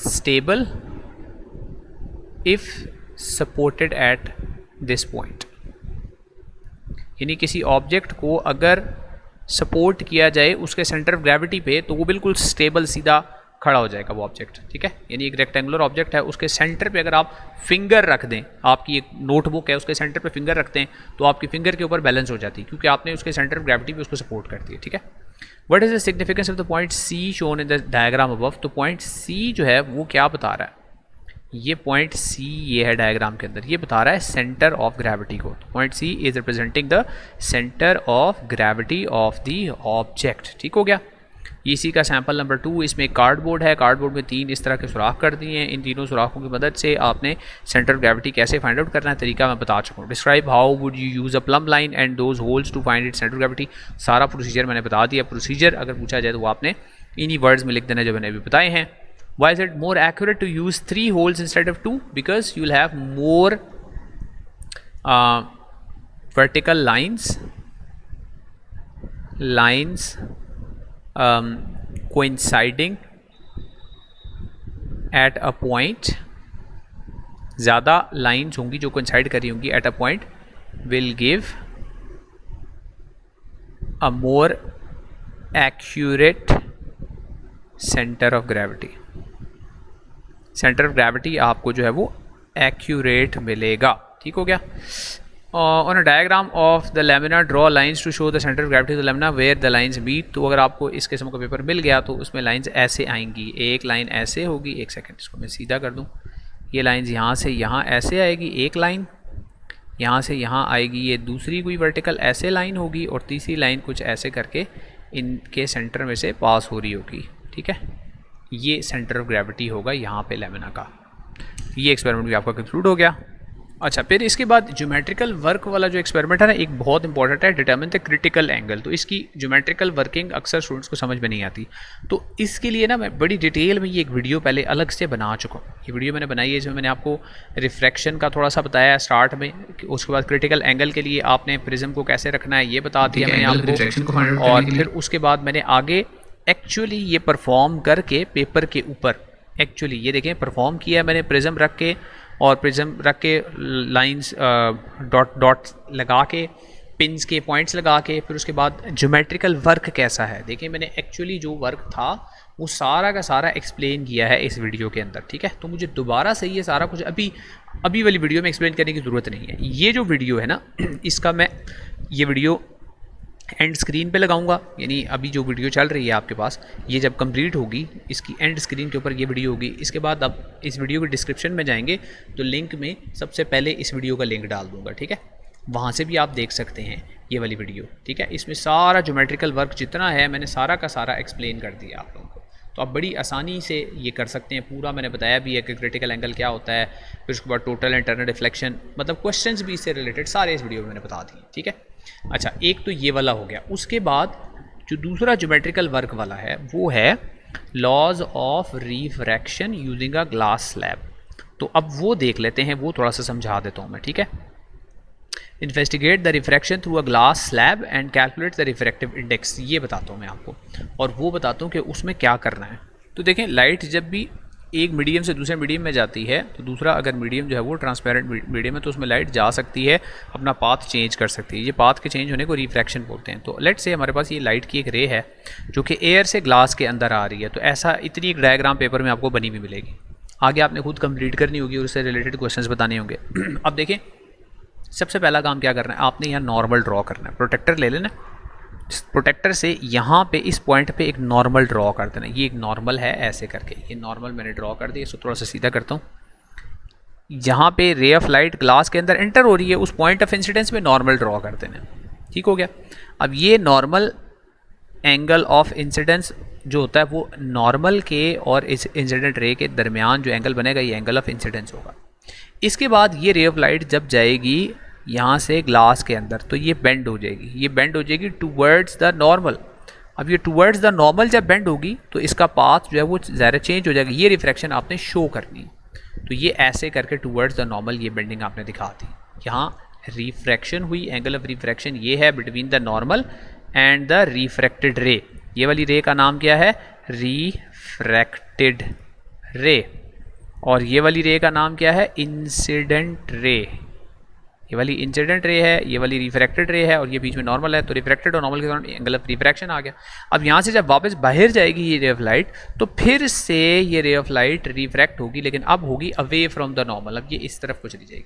stable if supported at this point। यानी किसी ऑब्जेक्ट को अगर सपोर्ट किया जाए उसके सेंटर ऑफ ग्रेविटी पे तो वो बिल्कुल स्टेबल सीधा खड़ा हो जाएगा वो ऑब्जेक्ट। ठीक है, यानी एक रेक्टेंगुलर ऑब्जेक्ट है, उसके सेंटर पे अगर आप फिंगर रख दें, आपकी एक नोटबुक है उसके सेंटर पे फिंगर रखते हैं तो आपकी फिंगर के ऊपर बैलेंस हो जाती है क्योंकि आपने उसके सेंटर ऑफ ग्रेविटी पे उसको सपोर्ट कर दिया। ठीक है, what is the significance of the point C shown in the diagram above. तो पॉइंट सी जो है वो क्या बता रहा है, ये पॉइंट सी ये है डायग्राम के अंदर, ये बता रहा है सेंटर ऑफ ग्रेविटी को। Point C is representing the centre of gravity of the object. ठीक हो गया, इसी का सैंपल नंबर 2, इसमें कार्डबोर्ड है, कार्डबोर्ड में 3 इस तरह के सुराख कर दिए हैं। इन तीनों सुराखों की मदद से आपने सेंटर ऑफ ग्रेविटी कैसे फाइंड आउट करना है तरीका मैं बता चुका हूँ। Describe how would you use a plumb line and those holes to find it centre of gravity. सारा प्रोसीजर मैंने बता दिया, प्रोसीजर अगर पूछा जाए तो वो आपने इन्हीं वर्ड्स में लिख देना जो मैंने अभी बताए हैं। Why is it more accurate to use 3 holes instead of 2? Because you will have more vertical lines coinciding at a point। ज़्यादा लाइन्स होंगी जो coincide कर रही होंगी at a point will give a more accurate center of gravity। Centre of gravity आपको जो है वो एक्यूरेट मिलेगा। ठीक हो गया, on a diagram of the lamina draw lines to show the centre of gravity the lamina where the lines meet. तो अगर आपको इस किस्म का पेपर मिल गया तो उसमें लाइंस ऐसे आएंगी, एक लाइन ऐसे होगी, एक सेकंड इसको मैं सीधा कर दूं, ये लाइंस यहाँ से यहाँ ऐसे आएगी, एक लाइन यहाँ से यहाँ आएगी, ये दूसरी कोई वर्टिकल ऐसे लाइन होगी और तीसरी लाइन कुछ ऐसे करके इनके सेंटर में से पास हो रही होगी। ठीक है, ये सेंटर ऑफ ग्रेविटी होगा यहाँ पे लेमिना का। ये एक्सपेरिमेंट भी आपका कंक्लूड हो गया। अच्छा, फिर इसके बाद ज्योमेट्रिकल वर्क वाला जो एक्सपेरिमेंट है ना, एक बहुत इंपॉर्टेंट है, डिटरमिन द क्रिटिकल एंगल। तो इसकी ज्योमेट्रिकल वर्किंग अक्सर स्टूडेंट्स को समझ में नहीं आती, तो इसके लिए ना मैं बड़ी डिटेल में ये एक वीडियो पहले अलग से बना चुका हूँ। ये वीडियो मैंने बनाई है जिसमें मैंने आपको रिफ्रैक्शन का थोड़ा सा बताया स्टार्ट में, उसके बाद क्रिटिकल एंगल के लिए आपने प्रिज्म को कैसे रखना है ये बता दिया मैंने आपको, और फिर उसके बाद मैंने आगे एक्चुअली ये परफॉर्म करके पेपर के ऊपर एक्चुअली ये देखें परफॉर्म किया है मैंने, प्रिज्म रख के और प्रिज्म रख के लाइंस डॉट डॉट लगा के पिन्स के पॉइंट्स लगा के, फिर उसके बाद ज्योमेट्रिकल वर्क कैसा है देखें मैंने एक्चुअली जो वर्क था वो सारा का सारा एक्सप्लेन किया है इस वीडियो के अंदर। ठीक है, तो मुझे दोबारा से ये सारा कुछ अभी वाली वीडियो में एक्सप्लेन करने की ज़रूरत नहीं है। ये जो वीडियो है ना, इसका मैं ये वीडियो एंड स्क्रीन पे लगाऊंगा, यानी अभी जो वीडियो चल रही है आपके पास, ये जब कंप्लीट होगी इसकी एंड स्क्रीन के ऊपर ये वीडियो होगी। इसके बाद अब इस वीडियो के डिस्क्रिप्शन में जाएंगे तो लिंक में सबसे पहले इस वीडियो का लिंक डाल दूंगा। ठीक है, वहाँ से भी आप देख सकते हैं ये वाली वीडियो। ठीक है, इसमें सारा ज्योमेट्रिकल वर्क जितना है मैंने सारा का सारा एक्सप्लेन कर दिया आप लोगों को, तो आप बड़ी आसानी से ये कर सकते हैं। पूरा मैंने बताया भी है कि क्रिटिकल एंगल क्या होता है, फिर उसके बाद टोटल इंटरनल रिफ्लेक्शन, मतलब क्वेश्चंस भी इससे रिलेटेड सारे इस वीडियो में मैंने बता दिए। ठीक है, अच्छा एक तो ये वाला हो गया। उसके बाद जो दूसरा ज्योमेट्रिकल वर्क वाला है वो है laws of refraction using a glass slab. तो अब वो देख लेते हैं, वो थोड़ा सा समझा देता हूँ मैं। ठीक है, investigate the refraction through a glass slab and calculate the refractive index, ये बताता हूँ मैं आपको, और वो बताता हूँ कि उसमें क्या करना है। तो देखें लाइट जब भी एक मीडियम से दूसरे मीडियम में जाती है तो दूसरा अगर मीडियम जो है वो ट्रांसपेरेंट मीडियम है तो उसमें लाइट जा सकती है, अपना पाथ चेंज कर सकती है। ये पाथ के चेंज होने को रिफ्रैक्शन बोलते हैं। तो लेट्स से हमारे पास ये लाइट की एक रे है जो कि एयर से ग्लास के अंदर आ रही है, तो ऐसा इतनी एक डायग्राम पेपर में आपको बनी हुई मिलेगी। आगे आपने खुद कंप्लीट करनी होगी और उससे रिलेटेड क्वेश्चंस बताने होंगे। अब देखें, सबसे पहला काम क्या करना है, आपने यहाँ नॉर्मल ड्रॉ करना है। प्रोटेक्टर ले लेना, प्रोटेक्टर से यहाँ पे इस पॉइंट पे एक नॉर्मल ड्रॉ कर देना। ये एक नॉर्मल है ऐसे करके, ये नॉर्मल मैंने ड्रॉ कर दिया। इसको थोड़ा सा सीधा करता हूँ। यहाँ पे रे ऑफ लाइट ग्लास के अंदर एंटर हो रही है, उस पॉइंट ऑफ इंसिडेंस में नॉर्मल ड्रॉ कर देना। ठीक हो गया। अब ये नॉर्मल एंगल ऑफ इंसिडेंस जो होता है वो नॉर्मल के और इस इंसिडेंट रे के दरमियान जो एंगल बनेगा ये एंगल ऑफ इंसिडेंस होगा। इसके बाद ये रे ऑफ लाइट जब जाएगी यहाँ से ग्लास के अंदर तो ये बेंड हो जाएगी, ये बेंड हो जाएगी टूवर्ड्स द नॉर्मल। अब ये टूवर्ड्स द नॉर्मल जब बेंड होगी तो इसका पाथ जो है वो ज़रा चेंज हो जाएगा। ये रिफ्रैक्शन आपने शो करनी है, तो ये ऐसे करके टूवर्ड्स द नॉर्मल ये बेंडिंग आपने दिखा दी। यहाँ रिफ्रैक्शन हुई, एंगल ऑफ रिफ्रैक्शन ये है between the normal and the refracted रे। ये वाली रे का नाम क्या है, रिफ्रैक्टेड रे। और ये वाली रे का नाम क्या है, इंसिडेंट रे। ये वाली इंसिडेंट रे है, ये वाली रिफ्रैक्टेड रे है और ये बीच में नॉर्मल है, तो रिफ्रैक्टेड और नॉर्मल के दौरान एंगल ऑफ रिफ्रैक्शन आ गया। अब यहाँ से जब वापस बाहर जाएगी ये रे ऑफ लाइट तो फिर से ये रे ऑफ लाइट रिफ्रैक्ट होगी, लेकिन अब होगी अवे फ्रॉम द नॉर्मल। अब ये इस तरफ को चली जाएगी।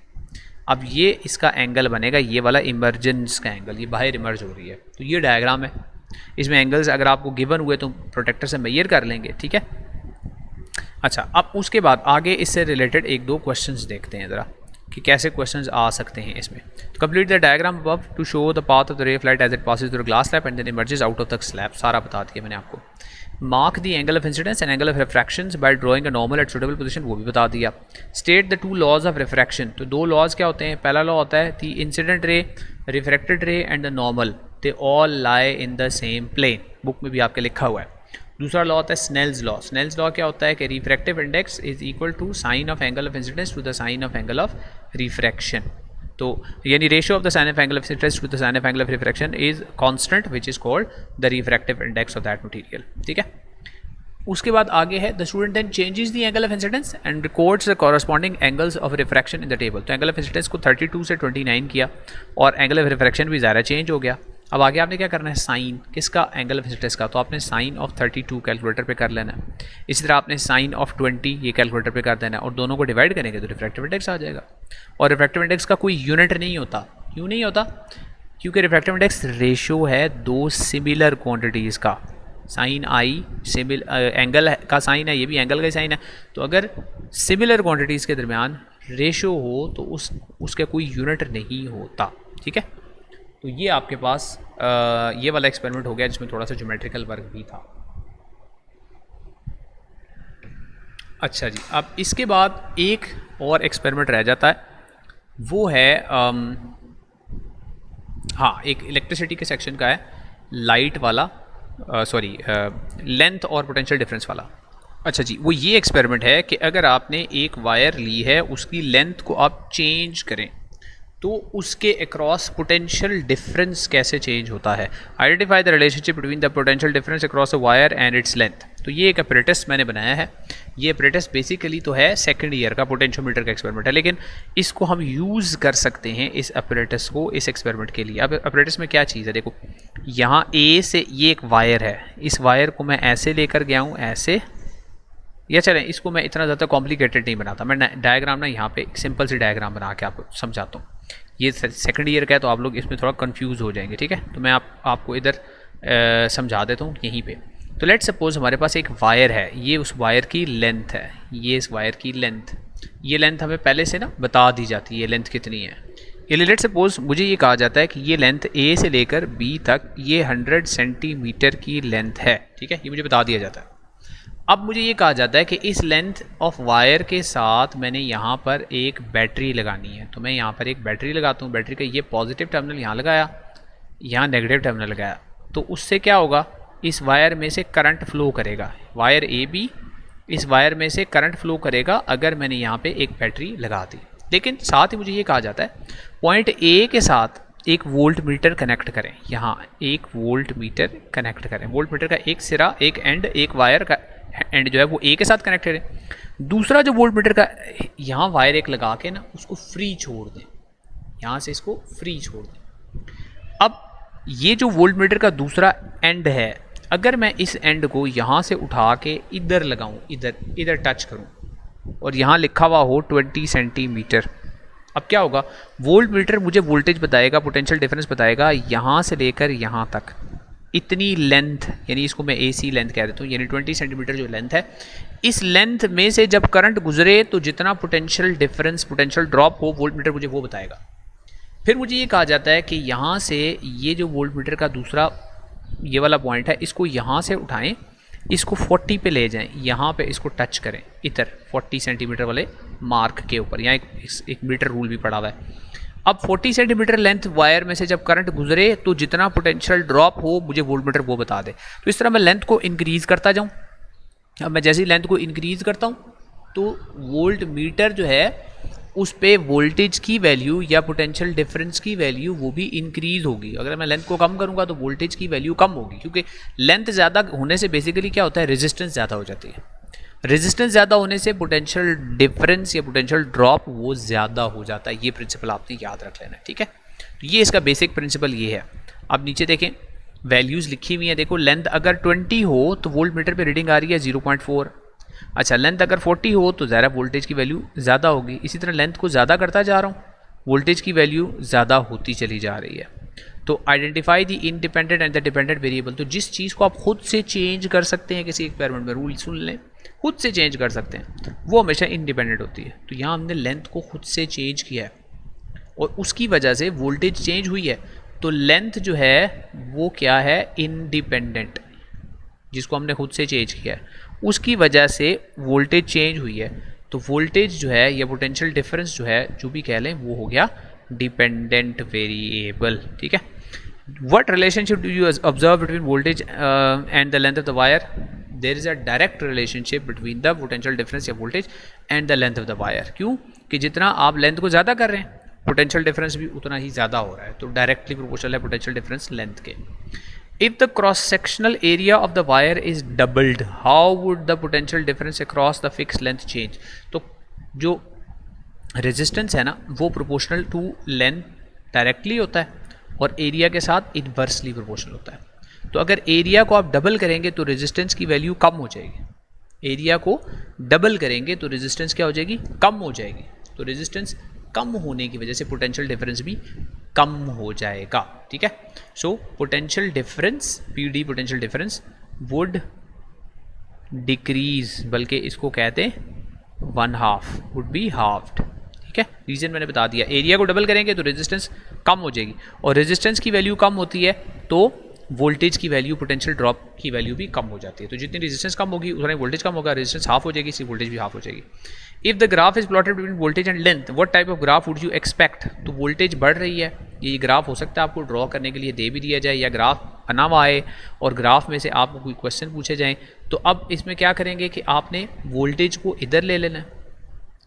अब ये इसका एंगल बनेगा ये वाला इमर्जेंस का एंगल, ये बाहर इमर्ज हो रही है। तो ये डायग्राम है, इसमें एंगल्स अगर आपको गिवन हुए तो प्रोटेक्टर से मेजर कर लेंगे। ठीक है। अच्छा, अब उसके बाद आगे इससे रिलेटेड एक दो क्वेश्चंस देखते हैं ज़रा कि कैसे क्वेश्चंस आ सकते हैं इसमें। तो complete the diagram above to show the path of the ray of light as it passes through glass slab and then emerges out of the slab. सारा बता दिया मैंने आपको। Mark the angle of incidence and angle of refractions by drawing a normal at suitable position, वो भी बता दिया। State the two laws of refraction, तो दो लॉज क्या होते हैं। पहला लॉ होता है the incident ray, refracted ray and the normal they all lie in the same plane, book में भी आपके लिखा हुआ है। दूसरा लॉ होता है स्नेल्स लॉ। स्नेल्स लॉ क्या होता है कि refractive index is equal to sine of angle of incidence to the sine of angle of refraction. तो यानी ratio of the sine of angle of incidence to the sine of angle of refraction is constant which is called the refractive index of that material. ठीक है। उसके बाद आगे है the student then changes the angle of incidence and records the corresponding angles of refraction in the table. तो angle of incidence को 32 से 29 किया और एंगल ऑफ रिफ्रैक्शन भी ज़्यादा चेंज हो गया। अब आगे आपने क्या करना है, साइन किसका, एंगल ऑफ इंसिडेंस का। तो आपने साइन ऑफ 32 कैलकुलेटर पे कर लेना है। इसी तरह आपने साइन ऑफ 20 ये कैलकुलेटर पे कर देना है और दोनों को डिवाइड करेंगे तो रिफ्रैक्टिव इंडेक्स आ जाएगा। और रिफ्रैक्टिव इंडेक्स का कोई यूनिट नहीं होता। क्यों नहीं होता? क्योंकि रिफ्रैक्टिव इंडेक्स रेशियो है दो सिमिलर क्वान्टिटीज़ का। साइन आई एंगल का साइन है, ये भी एंगल का साइन है। तो अगर सिमिलर क्वान्टिटीज़ के दरमियान रेशियो हो तो उसका कोई यूनिट नहीं होता। ठीक है। तो ये आपके पास ये वाला एक्सपेरिमेंट हो गया जिसमें थोड़ा सा ज्योमेट्रिकल वर्क भी था। अच्छा जी, अब इसके बाद एक और एक्सपेरिमेंट रह जाता है, वो है हाँ, एक इलेक्ट्रिसिटी के सेक्शन का है, लाइट वाला, सॉरी लेंथ और पोटेंशियल डिफरेंस वाला। अच्छा जी, वो ये एक्सपेरिमेंट है कि अगर आपने एक वायर ली है, उसकी लेंथ को आप चेंज करें तो उसके अक्रॉस पोटेंशियल डिफरेंस कैसे चेंज होता है। Identify the relationship between the potential difference across a wire and its length. तो ये एक अपरेटस मैंने बनाया है। ये अपरेटस बेसिकली तो है सेकंड ईयर का पोटेंशियोमीटर का एक्सपेरिमेंट है, लेकिन इसको हम यूज़ कर सकते हैं इस अपरेटस को इस एक्सपेरिमेंट के लिए। अब अपरेटस में क्या चीज़ है, देखो यहाँ ए से ये एक वायर है, इस वायर को मैं ऐसे लेकर गया हूँ, ऐसे, या चलें इसको मैं इतना ज़्यादा कॉम्प्लिकेटेड नहीं बनाता, मैं डायग्राम ना यहाँ पे सिंपल सी डायग्राम बना के आपको समझाता हूँ। ये सेकंड ईयर का है तो आप लोग इसमें थोड़ा कंफ्यूज हो जाएंगे। ठीक है, तो मैं आपको इधर समझा देता हूँ यहीं पे। तो लेट्स सपोज हमारे पास एक वायर है, ये उस वायर की लेंथ है, ये इस वायर की लेंथ, ये लेंथ हमें पहले से ना बता दी जाती है, ये लेंथ कितनी है। ये लेट्स सपोज मुझे ये कहा जाता है कि ये लेंथ ए से लेकर बी तक ये 100 सेंटीमीटर की लेंथ है। ठीक है, ये मुझे बता दिया जाता है। अब मुझे ये कहा जाता है कि इस लेंथ ऑफ वायर के साथ मैंने यहाँ पर एक बैटरी लगानी है। तो मैं यहाँ पर एक बैटरी लगाता हूँ, बैटरी का ये पॉजिटिव टर्मिनल यहाँ लगाया, यहाँ नेगेटिव टर्मिनल लगाया, तो उससे क्या होगा, इस वायर में से करंट फ्लो करेगा, वायर ए बी इस वायर में से करंट फ्लो करेगा अगर मैंने यहाँ पे एक बैटरी लगा दी। लेकिन साथ ही मुझे ये कहा जाता है पॉइंट ए के साथ एक वोल्ट मीटर कनेक्ट करें, यहाँ एक वोल्ट मीटर कनेक्ट करें। वोल्ट मीटर का एक सिरा, एक एंड, एक वायर का एंड जो है वो ए के साथ कनेक्टेड है। दूसरा जो वोल्ट मीटर का, यहाँ वायर एक लगा के ना उसको फ्री छोड़ दें, यहाँ से इसको फ्री छोड़ दें। अब ये जो वोल्ट मीटर का दूसरा एंड है, अगर मैं इस एंड को यहाँ से उठा के इधर लगाऊँ, इधर टच करूँ और यहाँ लिखा हुआ हो 20 सेंटीमीटर, अब क्या होगा, वोल्ट मीटर मुझे वोल्टेज बताएगा, पोटेंशियल डिफरेंस बताएगा यहाँ से लेकर यहाँ तक इतनी लेंथ, यानी इसको मैं AC लेंथ कह देता हूँ, यानी 20 सेंटीमीटर जो लेंथ है, इस लेंथ में से जब करंट गुजरे तो जितना पोटेंशियल डिफरेंस, पोटेंशियल ड्रॉप हो, वोल्ट मीटर मुझे वो बताएगा। फिर मुझे ये कहा जाता है कि यहाँ से ये जो वोल्ट मीटर का दूसरा ये वाला पॉइंट है, इसको यहाँ से उठाएं, इसको 40 पे ले जाएं, यहाँ पे इसको टच करें, इधर 40 सेंटीमीटर वाले मार्क के ऊपर, यहाँ एक मीटर रूल भी पड़ा हुआ है। अब 40 सेंटीमीटर लेंथ वायर में से जब करंट गुजरे तो जितना पोटेंशियल ड्रॉप हो मुझे वोल्ट मीटर वो बता दे। तो इस तरह मैं लेंथ को इंक्रीज़ करता जाऊँ। अब मैं जैसे ही लेंथ को इंक्रीज़ करता हूँ तो वोल्ट मीटर जो है उस पर वोल्टेज की वैल्यू या पोटेंशियल डिफरेंस की वैल्यू वो भी इंक्रीज़ होगी। अगर मैं लेंथ को कम करूँगा तो वोल्टेज की वैल्यू कम होगी, क्योंकि लेंथ ज़्यादा होने से बेसिकली क्या होता है, रेजिस्टेंस ज़्यादा हो जाती है। रेजिस्टेंस ज़्यादा होने से पोटेंशियल डिफरेंस या पोटेंशियल ड्रॉप वो ज़्यादा हो जाता है। ये प्रिंसिपल आपने याद रख लेना है, ठीक है। तो ये इसका बेसिक प्रिंसिपल ये है। अब नीचे देखें, वैल्यूज़ लिखी हुई हैं, देखो लेंथ अगर 20 हो तो वोल्ट मीटर पे रीडिंग आ रही है 0.4। अच्छा, लेंथ अगर 40 हो तो ज़रा वोल्टेज की वैल्यू ज़्यादा होगी। इसी तरह लेंथ को ज़्यादा करता जा रहा हूँ, वोल्टेज की वैल्यू ज़्यादा होती चली जा रही है। तो identify the independent and the dependent variable. तो जिस चीज़ को आप खुद से चेंज कर सकते हैं, किसी एक्सपेरिमेंट में रूल सुन लें, खुद से चेंज कर सकते हैं, वो हमेशा इंडिपेंडेंट होती है। तो यहाँ हमने लेंथ को खुद से चेंज किया है और उसकी वजह से वोल्टेज चेंज हुई है, तो लेंथ जो है वो क्या है, इंडिपेंडेंट, जिसको हमने खुद से चेंज किया है उसकी वजह से वोल्टेज चेंज हुई है। तो वोल्टेज जो है या पोटेंशियल डिफरेंस जो है, जो भी कह लें, वो हो गया डिपेंडेंट वेरिएबल, ठीक है। What relationship do you observe between voltage and the length of the wire? There is a direct relationship between the potential difference या voltage and the length of the wire. क्यों? कि जितना आप length को ज़्यादा कर रहे हैं, पोटेंशियल डिफरेंस भी उतना ही ज़्यादा हो रहा है। तो डायरेक्टली प्रोपोर्शनल है पोटेंशियल डिफरेंस लेंथ के। If the cross sectional area of the wire is doubled, how would the potential difference across the fixed length change? तो जो रेजिस्टेंस है ना वो प्रोपोर्शनल टू लेंथ डायरेक्टली होता है और एरिया के साथ इन्वर्सली प्रोपोर्शनल होता है। तो अगर एरिया को आप डबल करेंगे तो रेजिस्टेंस की वैल्यू कम हो जाएगी। एरिया को डबल करेंगे तो रेजिस्टेंस क्या हो जाएगी, कम हो जाएगी। तो रेजिस्टेंस कम होने की वजह से पोटेंशियल डिफरेंस भी कम हो जाएगा, ठीक है। So potential difference, PD potential difference would decrease, बल्कि इसको कहते हैं 1/2, वुड बी हाफ्ड, ठीक है। रीजन मैंने बता दिया, एरिया को डबल करेंगे तो रेजिस्टेंस कम हो जाएगी और रेजिस्टेंस की वैल्यू कम होती है तो वोल्टेज की वैल्यू, पोटेंशियल ड्रॉप की वैल्यू भी कम हो जाती है। तो जितनी रेजिस्टेंस कम होगी उतना वोल्टेज कम होगा, रेजिस्टेंस हाफ हो जाएगी, इसकी वोल्टेज भी हाफ हो जाएगी। If the graph is plotted between voltage and length, what type of graph would you expect? तो वोल्टेज बढ़ रही है, ये ग्राफ हो सकता है आपको ड्रॉ करने के लिए दे भी दिया जाए या ग्राफ बना हुआ आए और ग्राफ में से आपको कोई क्वेश्चन पूछे जाएँ। तो अब इसमें क्या करेंगे कि आपने वोल्टेज को इधर ले लेना है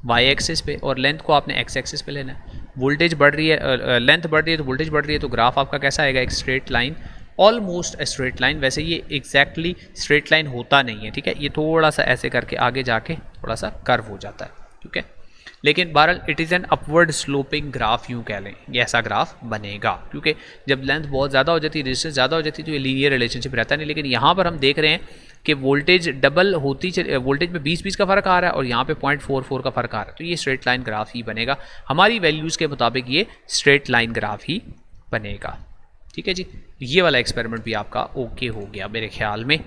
वाई एक्सिस पे और लेंथ को आपने एक्स एक्सिस पे लेना है। वोल्टेज बढ़ रही है, लेंथ बढ़ रही है तो वोल्टेज बढ़ रही है, तो ग्राफ आपका कैसा आएगा, एक straight line, almost a straight line. वैसे ये एग्जैक्टली स्ट्रेट लाइन होता नहीं है, ठीक है, ये थोड़ा सा ऐसे करके आगे जाके थोड़ा सा कर्व हो जाता है, ठीक है। लेकिन बहरहाल it is an upward sloping graph, यूँ कह लें, ये ऐसा ग्राफ बनेगा क्योंकि जब लेंथ बहुत ज़्यादा हो जाती है, रेजिस्टेंस ज़्यादा हो जाती है तो ये लीनियर रिलेशनशिप रहता नहीं। लेकिन यहाँ पर हम देख रहे हैं कि वोल्टेज डबल होती, वोल्टेज में 20 का फ़र्क आ रहा है और यहाँ पे 0.44 का फ़र्क आ रहा है, तो ये स्ट्रेट लाइन ग्राफ ही बनेगा। हमारी वैल्यूज़ के मुताबिक ये स्ट्रेट लाइन ग्राफ ही बनेगा, ठीक है जी। ये वाला एक्सपेरिमेंट भी आपका ओके हो गया मेरे ख्याल में।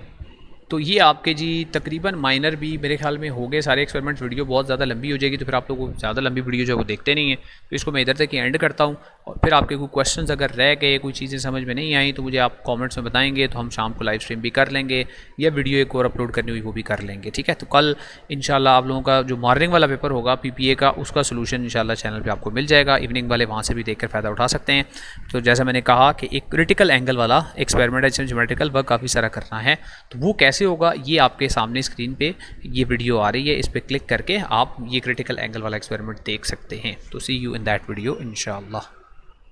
तो ये आपके जी तकरीबन माइनर भी मेरे ख्याल में हो गए सारे एक्सपेरिमेंट। वीडियो बहुत ज़्यादा लंबी हो जाएगी तो फिर आप लोग ज़्यादा लंबी वीडियो जो है वो देखते नहीं है, तो इसको मैं इधर तक ही एंड करता हूँ। और फिर आपके कोई क्वेश्चंस अगर रह गए, कोई चीज़ें समझ में नहीं आई तो मुझे आप कमेंट्स में बताएंगे, तो हम शाम को लाइव स्ट्रीम भी कर लेंगे या वीडियो एक और अपलोड करनी हुई वो भी कर लेंगे, ठीक है। तो कल इंशाल्लाह आप लोगों का जो मॉर्निंग वाला पेपर होगा PPA का, उसका सोल्यूशन इंशाल्लाह चैनल पर आपको मिल जाएगा। इवनिंग वाले वहाँ से भी देख कर फ़ायदा उठा सकते हैं। तो जैसा मैंने कहा कि एक क्रिटिकल एंगल वाला एक्सपेरिमेंट है जिसमें ज्योमेट्रिकल वर्क काफ़ी सारा करना है, तो वो कैसे होगा ये आपके सामने स्क्रीन पे ये वीडियो आ रही है, इस पर क्लिक करके आप ये क्रिटिकल एंगल वाला एक्सपेरिमेंट देख सकते हैं। तो सी यू इन दैट वीडियो इंशाल्लाह।